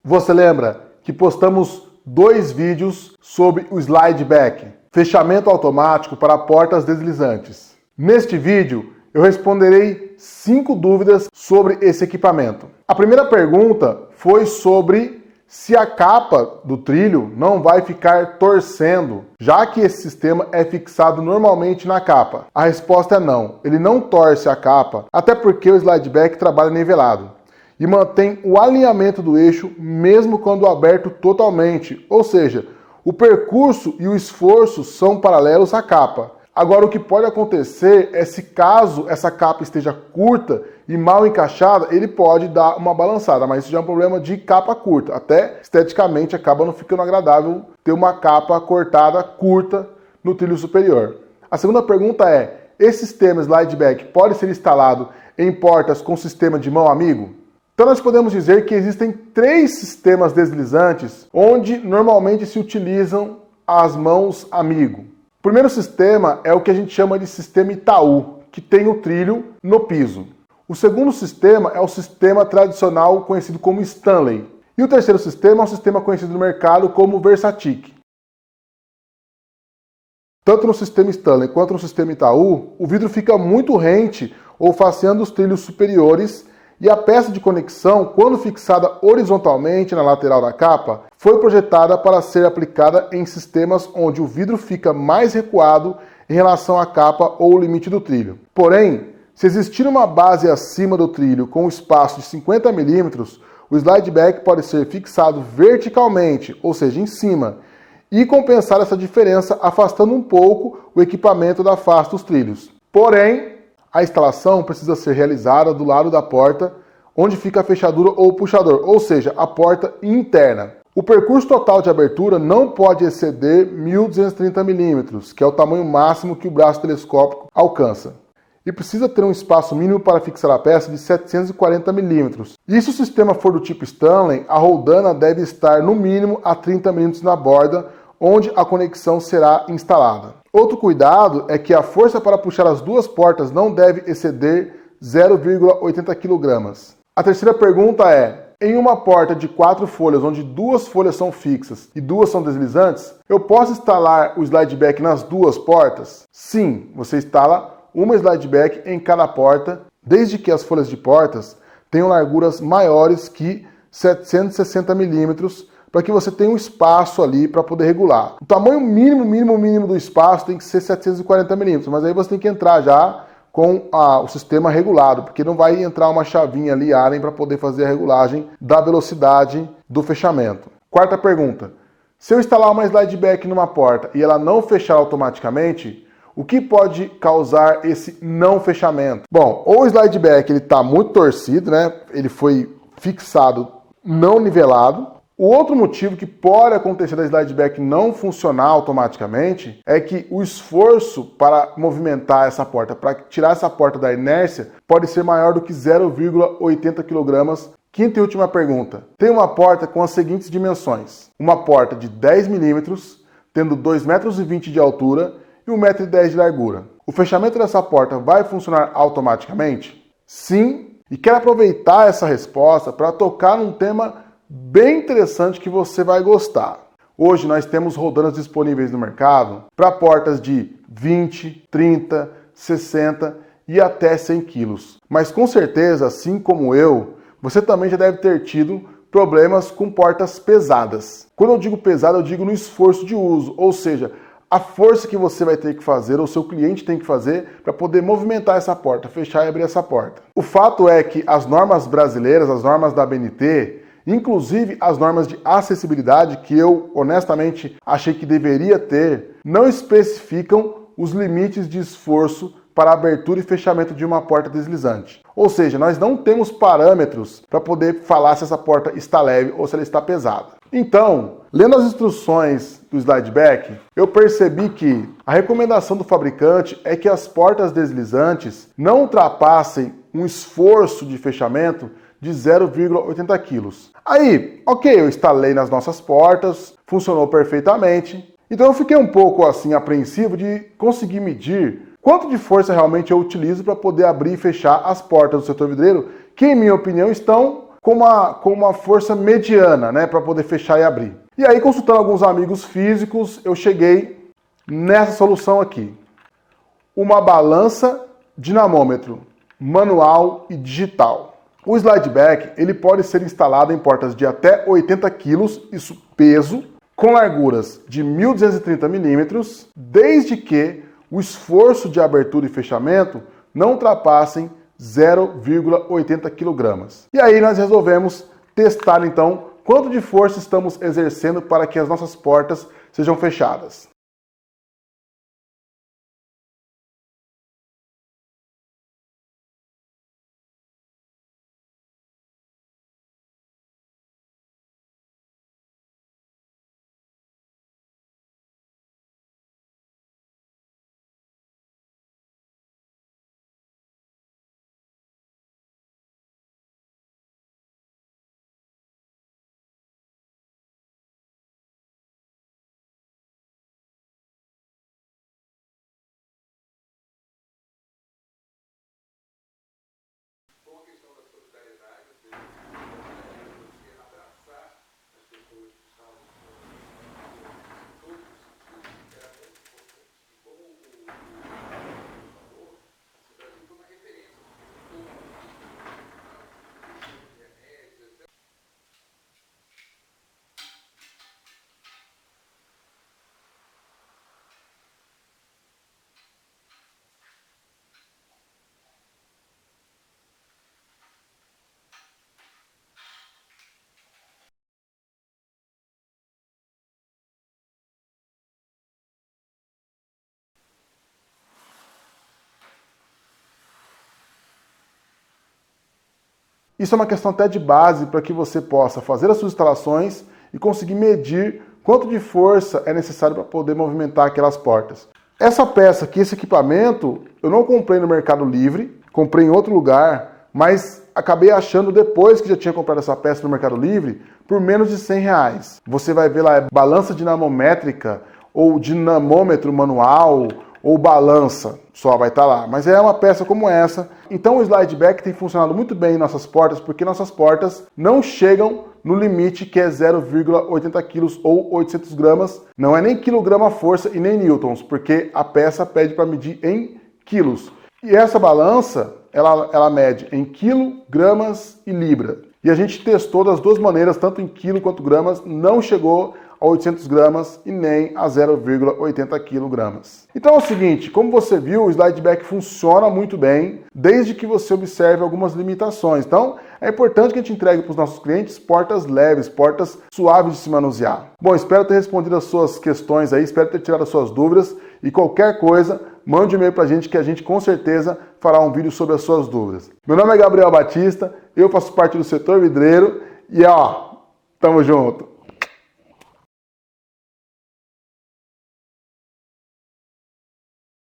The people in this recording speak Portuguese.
Você lembra que postamos 2 vídeos sobre o slide back, fechamento automático para portas deslizantes. Neste vídeo, eu responderei 5 dúvidas sobre esse equipamento. A primeira pergunta foi sobre se a capa do trilho não vai ficar torcendo, já que esse sistema é fixado normalmente na capa. A resposta é não, ele não torce a capa, até porque o slide back trabalha nivelado e mantém o alinhamento do eixo mesmo quando aberto totalmente, ou seja, o percurso e o esforço são paralelos à capa. Agora, o que pode acontecer é se caso essa capa esteja curta e mal encaixada, ele pode dar uma balançada, mas isso já é um problema de capa curta. Até esteticamente acaba não ficando agradável ter uma capa cortada curta no trilho superior. A segunda pergunta é, esse sistema slide back pode ser instalado em portas com sistema de mão amigo? Então nós podemos dizer que existem 3 sistemas deslizantes onde normalmente se utilizam as mãos amigo. O primeiro sistema é o que a gente chama de sistema Itaú, que tem o trilho no piso. O segundo sistema é o sistema tradicional conhecido como Stanley. E o terceiro sistema é um sistema conhecido no mercado como Versatic. Tanto no sistema Stanley quanto no sistema Itaú, o vidro fica muito rente ou faceando os trilhos superiores e a peça de conexão, quando fixada horizontalmente na lateral da capa, foi projetada para ser aplicada em sistemas onde o vidro fica mais recuado em relação à capa ou o limite do trilho. Porém, se existir uma base acima do trilho com um espaço de 50 mm, o slide back pode ser fixado verticalmente, ou seja, em cima, e compensar essa diferença afastando um pouco o equipamento da face dos trilhos. Porém, a instalação precisa ser realizada do lado da porta onde fica a fechadura ou puxador, ou seja, a porta interna. O percurso total de abertura não pode exceder 1.230 mm, que é o tamanho máximo que o braço telescópico alcança. E precisa ter um espaço mínimo para fixar a peça de 740 mm. E se o sistema for do tipo Stanley, a roldana deve estar no mínimo a 30 mm na borda, onde a conexão será instalada. Outro cuidado é que a força para puxar as 2 portas não deve exceder 0,80 kg. A terceira pergunta é, em uma porta de 4 folhas, onde 2 folhas são fixas e 2 são deslizantes, eu posso instalar o slide back nas 2 portas? Sim, você instala uma slide back em cada porta, desde que as folhas de portas tenham larguras maiores que 760 mm, para que você tenha um espaço ali para poder regular. O tamanho mínimo do espaço tem que ser 740 mm, mas aí você tem que entrar já com o sistema regulado, porque não vai entrar uma chavinha ali, Allen, para poder fazer a regulagem da velocidade do fechamento. Quarta pergunta, se eu instalar uma slide back numa porta e ela não fechar automaticamente, o que pode causar esse não fechamento? Bom, ou o slide back está muito torcido, né? Ele foi fixado não nivelado. O outro motivo que pode acontecer da slide back não funcionar automaticamente é que o esforço para movimentar essa porta, para tirar essa porta da inércia, pode ser maior do que 0,80 kg. Quinta e última pergunta. Tem uma porta com as seguintes dimensões. Uma porta de 10 mm, tendo 2,20 m de altura e 1,10 m de largura. O fechamento dessa porta vai funcionar automaticamente? Sim. E quero aproveitar essa resposta para tocar num tema bem interessante que você vai gostar. Hoje nós temos roldanas disponíveis no mercado para portas de 20, 30, 60 e até 100 kg. Mas com certeza, assim como eu, você também já deve ter tido problemas com portas pesadas. Quando eu digo pesada, eu digo no esforço de uso, ou seja, a força que você vai ter que fazer, ou seu cliente tem que fazer, para poder movimentar essa porta, fechar e abrir essa porta. O fato é que as normas brasileiras, as normas da ABNT, inclusive as normas de acessibilidade, que eu honestamente achei que deveria ter, não especificam os limites de esforço para a abertura e fechamento de uma porta deslizante. Ou seja, nós não temos parâmetros para poder falar se essa porta está leve ou se ela está pesada. Então, lendo as instruções do slide back, eu percebi que a recomendação do fabricante é que as portas deslizantes não ultrapassem um esforço de fechamento de 0,80 kg. Aí, ok, eu instalei nas nossas portas, funcionou perfeitamente. Então eu fiquei um pouco assim apreensivo de conseguir medir quanto de força realmente eu utilizo para poder abrir e fechar as portas do setor vidreiro, que em minha opinião estão com uma força mediana, né, para poder fechar e abrir. E aí, consultando alguns amigos físicos, eu cheguei nessa solução aqui. Uma balança dinamômetro manual e digital. O SlideBack, ele pode ser instalado em portas de até 80 kg, isso peso, com larguras de 1.230 milímetros, desde que o esforço de abertura e fechamento não ultrapassem 0,80 kg. E aí nós resolvemos testar então quanto de força estamos exercendo para que as nossas portas sejam fechadas. Isso é uma questão até de base para que você possa fazer as suas instalações e conseguir medir quanto de força é necessário para poder movimentar aquelas portas. Essa peça aqui, esse equipamento, eu não comprei no Mercado Livre, comprei em outro lugar, mas acabei achando depois que já tinha comprado essa peça no Mercado Livre por menos de R$100. Você vai ver lá, balança dinamométrica ou dinamômetro manual ou balança, só vai estar lá. Mas é uma peça como essa. Então o SlideBack tem funcionado muito bem em nossas portas, porque nossas portas não chegam no limite que é 0,80 kg ou 800 gramas. Não é nem quilograma força e nem newtons, porque a peça pede para medir em quilos. E essa balança, ela mede em quilo, gramas e libra. E a gente testou das duas maneiras, tanto em quilo quanto gramas, não chegou a 800 gramas e nem a 0,80 kg. Então é o seguinte, como você viu, o SlideBack funciona muito bem, desde que você observe algumas limitações. Então é importante que a gente entregue para os nossos clientes portas leves, portas suaves de se manusear. Bom, espero ter respondido as suas questões aí, espero ter tirado as suas dúvidas e qualquer coisa, mande um e-mail para a gente que a gente com certeza fará um vídeo sobre as suas dúvidas. Meu nome é Gabriel Batista, eu faço parte do setor vidreiro e tamo junto!